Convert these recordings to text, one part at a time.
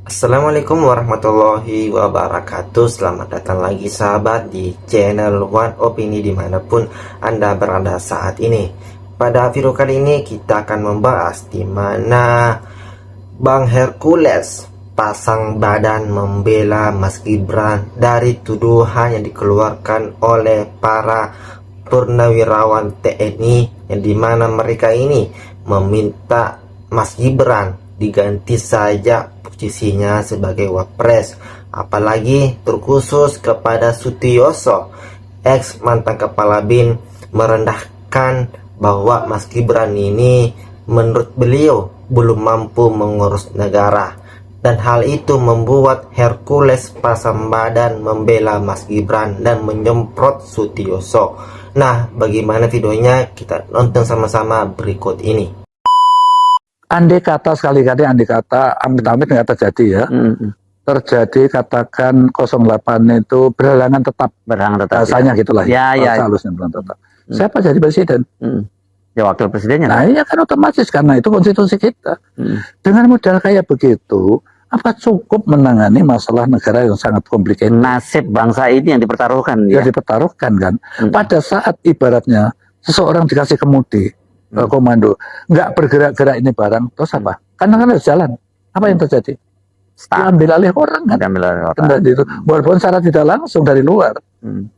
Assalamualaikum warahmatullahi wabarakatuh. Selamat datang lagi sahabat di channel One Opini dimanapun Anda berada saat ini. Pada video kali ini kita akan membahas di mana Bang Hercules pasang badan membela Mas Gibran dari tuduhan yang dikeluarkan oleh para purnawirawan TNI, yang dimana mereka ini meminta Mas Gibran diganti saja posisinya sebagai wapres, apalagi terkhusus kepada Sutiyoso, ex mantan kepala BIN, merendahkan bahwa Mas Gibran ini menurut beliau belum mampu mengurus negara, dan hal itu membuat Hercules pasang badan membela Mas Gibran dan menyemprot Sutiyoso. Nah, bagaimana videonya? Kita nonton sama-sama berikut ini. Andai kata sekali-kali, amit-amit nggak terjadi ya. Terjadi, katakan 08 itu berhalangan tetap. Rasanya ya. Gitulah ya. Halusnya berhalangan tetap. Siapa jadi presiden? Ya wakil presidennya. Nah iya kan otomatis, karena itu konstitusi kita. Dengan modal kayak begitu, apa cukup menangani masalah negara yang sangat komplikated? Nasib bangsa ini yang dipertaruhkan. Ya dipertaruhkan kan. Pada saat ibaratnya seseorang dikasih kemudi, komando, nggak bergerak-gerak ini barang, terus apa? Karena kan harus jalan. Apa yang terjadi? Diambil alih orang kan? Itu. Walaupun secara tidak langsung dari luar,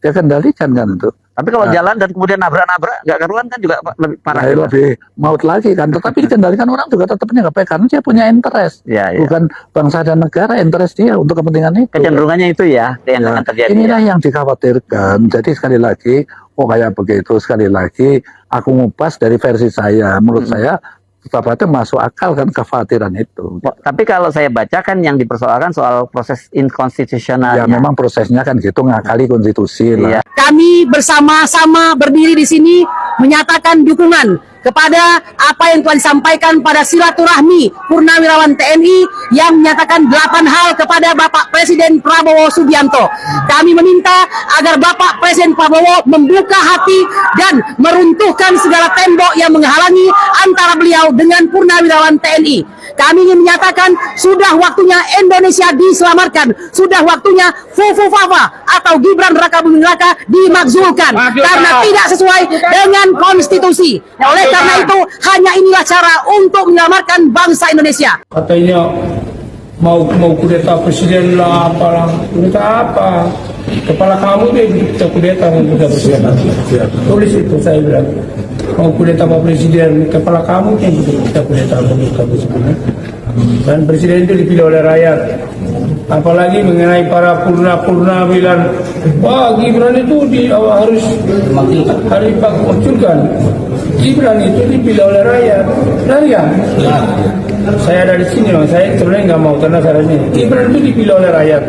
dia kendalikan kan itu. Tapi kalau jalan dan kemudian nabrak-nabrak, nggak karuan kan juga lebih parah. Nah, lebih maut lagi kan. Tetapi dikendalikan orang juga tetap nggak karena dia punya interest. Bukan bangsa dan negara, interest dia untuk kepentingan itu. Kecenderungannya itu ya, yang akan terjadi. Inilah yang dikhawatirkan. Jadi sekali lagi, kayak begitu, sekali lagi aku ngupas dari versi saya. Menurut saya tetap itu masuk akal kan kekhawatiran itu. Tapi kalau saya baca kan yang dipersoalkan soal proses inkonstitusionalnya. Ya memang prosesnya kan gitu, ngakali konstitusi lah. Kami bersama-sama berdiri di sini menyatakan dukungan kepada apa yang telah disampaikan pada silaturahmi purnawirawan TNI yang menyatakan 8 hal kepada Bapak Presiden Prabowo Subianto. Kami meminta agar Bapak Presiden Prabowo membuka hati dan meruntuhkan segala tembok yang menghalangi antara beliau dengan purnawirawan TNI. Kami ingin menyatakan sudah waktunya Indonesia diselamatkan, sudah waktunya Fufu Fafa atau Gibran Raka Buming Raka dimakzulkan karena tidak sesuai dengan konstitusi. Oleh karena itu hanya inilah cara untuk menyelamatkan bangsa Indonesia. Katanya mau kudeta presiden lah, apalah kudeta apa? Kepala kamu deh kita kudeta mau kudeta presiden. Tulis itu saya bilang. Mau kudeta Pak Presiden, kepala kamu yang kita kudeta presiden. Dan presiden itu dipilih oleh rakyat. Apalagi mengenai para purna bilang, wah Gibran itu harus dimakzulkan. Gibran itu dipilih oleh rakyat. Saya dari sini loh, saya sebenarnya nggak mau karena caranya Gibran itu dipilih oleh rakyat.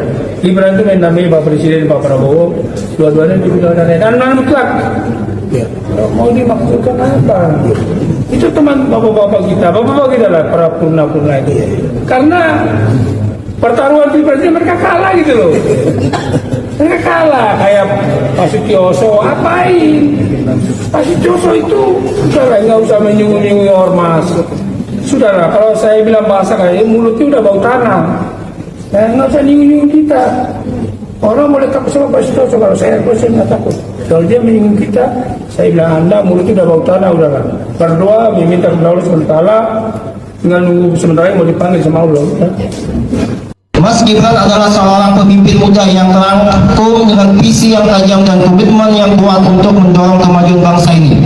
Gibran itu mendampingi Pak Presiden Pak Prabowo, dua-duanya dipilih oleh rakyat. Dan mutlak. Mau dimaksudkan apa? Itu teman bapak-bapak kita lah, para purna itu. Karena pertaruhan pilpres mereka kalah gitu loh. Mereka kalah kayak Pak Sutiyoso, apain? Pak Sutiyoso itu sudahlah, nggak usah menyinggung ormas. Sudahlah, kalau saya bilang bahasa kayak mulutnya udah bau tanah. Nah, nggak usah nyinggung kita. Orang boleh takut sama Pak Sutiyoso, kalau saya nggak takut. Kalau dia menyinggung kita, saya bilang Anda mulutnya udah bau tanah, udahlah. Berdoa, meminta kepada Allah SWT, tinggal nunggu sementara mau dipanggil sama Allah. Mas Gibran adalah seorang pemimpin muda yang terangkum dengan visi yang tajam dan komitmen yang kuat untuk mendorong kemajuan bangsa ini.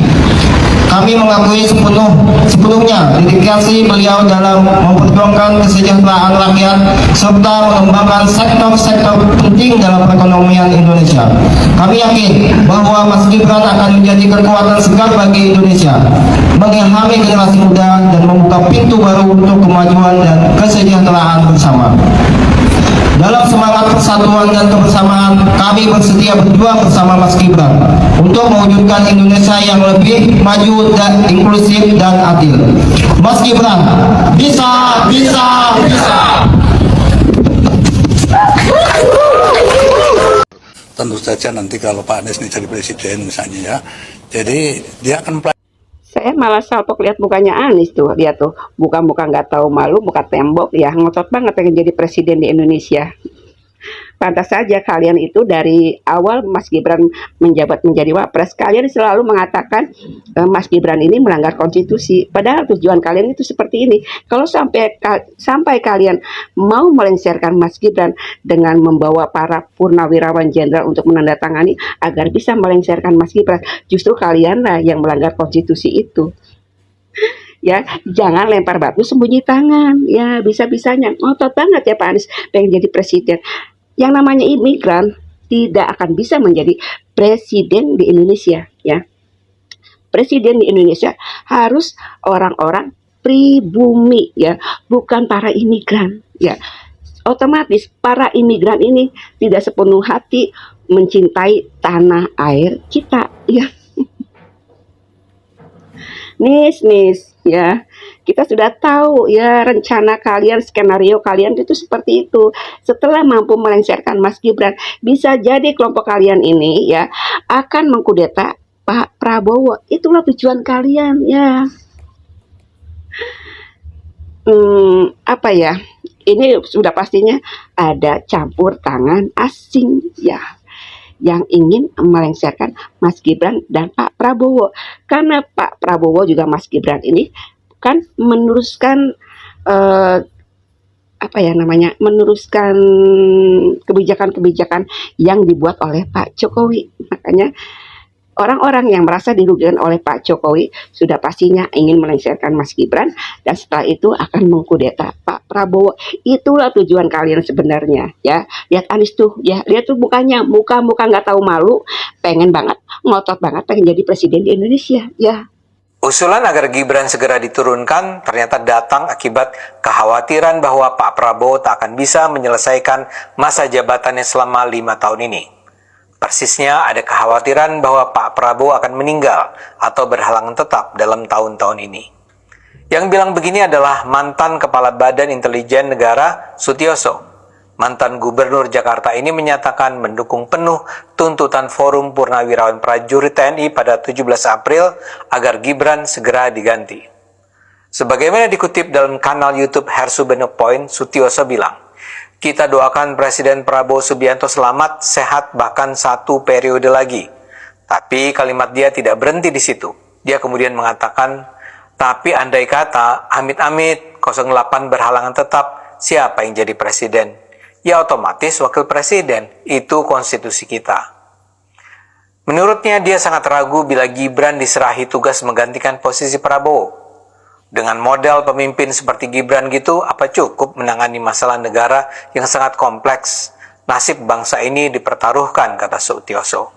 Kami mengakui sepenuhnya dedikasi beliau dalam memperjuangkan kesejahteraan rakyat serta mengembangkan sektor-sektor penting dalam perekonomian Indonesia. Kami yakin bahwa Mas Gibran akan menjadi kekuatan segar bagi Indonesia, mengilhami generasi muda dan membuka pintu baru untuk kemajuan dan kesejahteraan bersama. Dalam semangat persatuan dan kebersamaan, kami bersedia berjuang bersama Mas Gibran untuk mewujudkan Indonesia yang lebih maju dan inklusif dan adil. Mas Gibran, bisa. Tentu saja nanti kalau Pak Anies ini jadi presiden misalnya ya, jadi dia akan Saya malah salpok lihat mukanya Anies tuh, lihat tuh, muka-muka nggak tahu malu, muka tembok, ya ngotot banget pengen jadi presiden di Indonesia. Pantas saja kalian itu dari awal Mas Gibran menjabat menjadi wapres, kalian selalu mengatakan Mas Gibran ini melanggar konstitusi. Padahal tujuan kalian itu seperti ini. Kalau sampai kalian mau melengsarkan Mas Gibran dengan membawa para purnawirawan jenderal untuk menandatangani agar bisa melengsarkan Mas Gibran, justru kalianlah yang melanggar konstitusi itu. Ya, jangan lempar batu sembunyi tangan. Ya, bisa-bisanya ngotot banget ya Pak Anies pengen jadi presiden. Yang namanya imigran tidak akan bisa menjadi presiden di Indonesia, ya. Presiden di Indonesia harus orang-orang pribumi, ya, bukan para imigran, ya. Otomatis para imigran ini tidak sepenuh hati mencintai tanah air kita, ya. Nis, ya, kita sudah tahu ya rencana kalian, skenario kalian itu seperti itu. Setelah mampu melengsarkan Mas Gibran, bisa jadi kelompok kalian ini ya akan mengkudeta Pak Prabowo. Itulah tujuan kalian ya. Apa ya? Ini sudah pastinya ada campur tangan asing ya, yang ingin melengsarkan Mas Gibran dan Pak Prabowo. Karena Pak Prabowo juga Mas Gibran ini kan meneruskan meneruskan kebijakan-kebijakan yang dibuat oleh Pak Jokowi. Makanya orang-orang yang merasa dirugikan oleh Pak Jokowi sudah pastinya ingin melengsarkan Mas Gibran dan setelah itu akan mengkudeta Pak Prabowo. Itulah tujuan kalian sebenarnya ya. Lihat Anies tuh ya, lihat tuh mukanya, muka nggak tahu malu, pengen banget, ngotot banget pengen jadi presiden di Indonesia ya. Usulan agar Gibran segera diturunkan ternyata datang akibat kekhawatiran bahwa Pak Prabowo tak akan bisa menyelesaikan masa jabatannya selama 5 tahun ini. Persisnya ada kekhawatiran bahwa Pak Prabowo akan meninggal atau berhalangan tetap dalam tahun-tahun ini. Yang bilang begini adalah mantan Kepala Badan Intelijen Negara Sutioso. Mantan Gubernur Jakarta ini menyatakan mendukung penuh tuntutan Forum Purnawirawan Prajurit TNI pada 17 April agar Gibran segera diganti. Sebagaimana dikutip dalam kanal YouTube Hersubeno Point, Sutioso bilang, "Kita doakan Presiden Prabowo Subianto selamat, sehat, bahkan 1 periode lagi." Tapi kalimat dia tidak berhenti di situ. Dia kemudian mengatakan, "Tapi andai kata, amit-amit, 08 berhalangan tetap, siapa yang jadi presiden? Ya otomatis wakil presiden, itu konstitusi kita." Menurutnya dia sangat ragu bila Gibran diserahi tugas menggantikan posisi Prabowo. Dengan model pemimpin seperti Gibran gitu, apa cukup menangani masalah negara yang sangat kompleks? Nasib bangsa ini dipertaruhkan, kata Sutioso.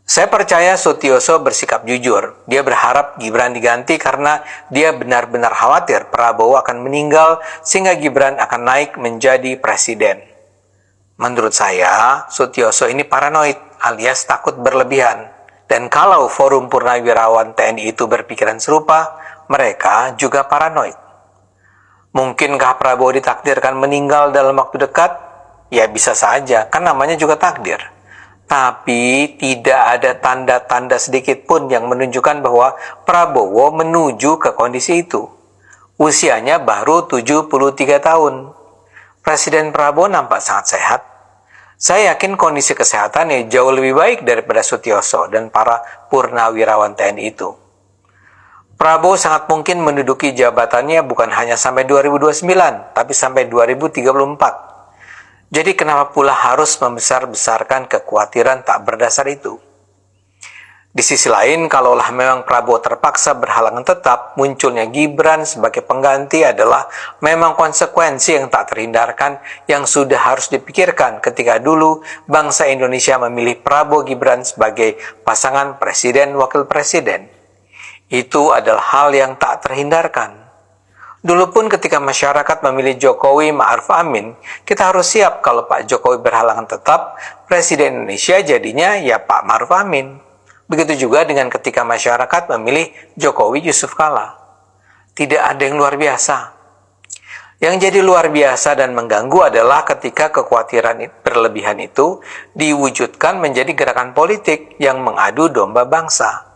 Saya percaya Sutioso bersikap jujur. Dia berharap Gibran diganti karena dia benar-benar khawatir Prabowo akan meninggal sehingga Gibran akan naik menjadi presiden. Menurut saya, Sutioso ini paranoid alias takut berlebihan. Dan kalau Forum Purnawirawan TNI itu berpikiran serupa, mereka juga paranoid. Mungkinkah Prabowo ditakdirkan meninggal dalam waktu dekat? Ya bisa saja, kan namanya juga takdir. Tapi tidak ada tanda-tanda sedikit pun yang menunjukkan bahwa Prabowo menuju ke kondisi itu. Usianya baru 73 tahun. Presiden Prabowo nampak sangat sehat. Saya yakin kondisi kesehatannya jauh lebih baik daripada Sutioso dan para purnawirawan TNI itu. Prabowo sangat mungkin menduduki jabatannya bukan hanya sampai 2029, tapi sampai 2034. Jadi kenapa pula harus membesar-besarkan kekhawatiran tak berdasar itu? Di sisi lain, kalaulah memang Prabowo terpaksa berhalangan tetap, munculnya Gibran sebagai pengganti adalah memang konsekuensi yang tak terhindarkan yang sudah harus dipikirkan ketika dulu bangsa Indonesia memilih Prabowo Gibran sebagai pasangan presiden wakil presiden. Itu adalah hal yang tak terhindarkan. Dulu pun ketika masyarakat memilih Jokowi Ma'ruf Amin, kita harus siap kalau Pak Jokowi berhalangan tetap, Presiden Indonesia jadinya ya Pak Ma'ruf Amin. Begitu juga dengan ketika masyarakat memilih Jokowi Yusuf Kala. Tidak ada yang luar biasa. Yang jadi luar biasa dan mengganggu adalah ketika kekhawatiran berlebihan itu diwujudkan menjadi gerakan politik yang mengadu domba bangsa.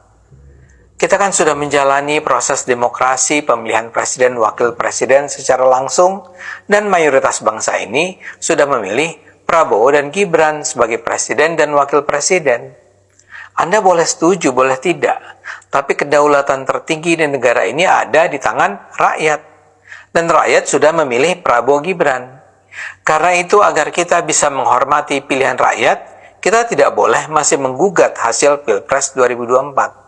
Kita kan sudah menjalani proses demokrasi pemilihan presiden wakil presiden secara langsung, dan mayoritas bangsa ini sudah memilih Prabowo dan Gibran sebagai presiden dan wakil presiden. Anda boleh setuju, boleh tidak, tapi kedaulatan tertinggi di negara ini ada di tangan rakyat. Dan rakyat sudah memilih Prabowo Gibran. Karena itu, agar kita bisa menghormati pilihan rakyat, kita tidak boleh masih menggugat hasil Pilpres 2024.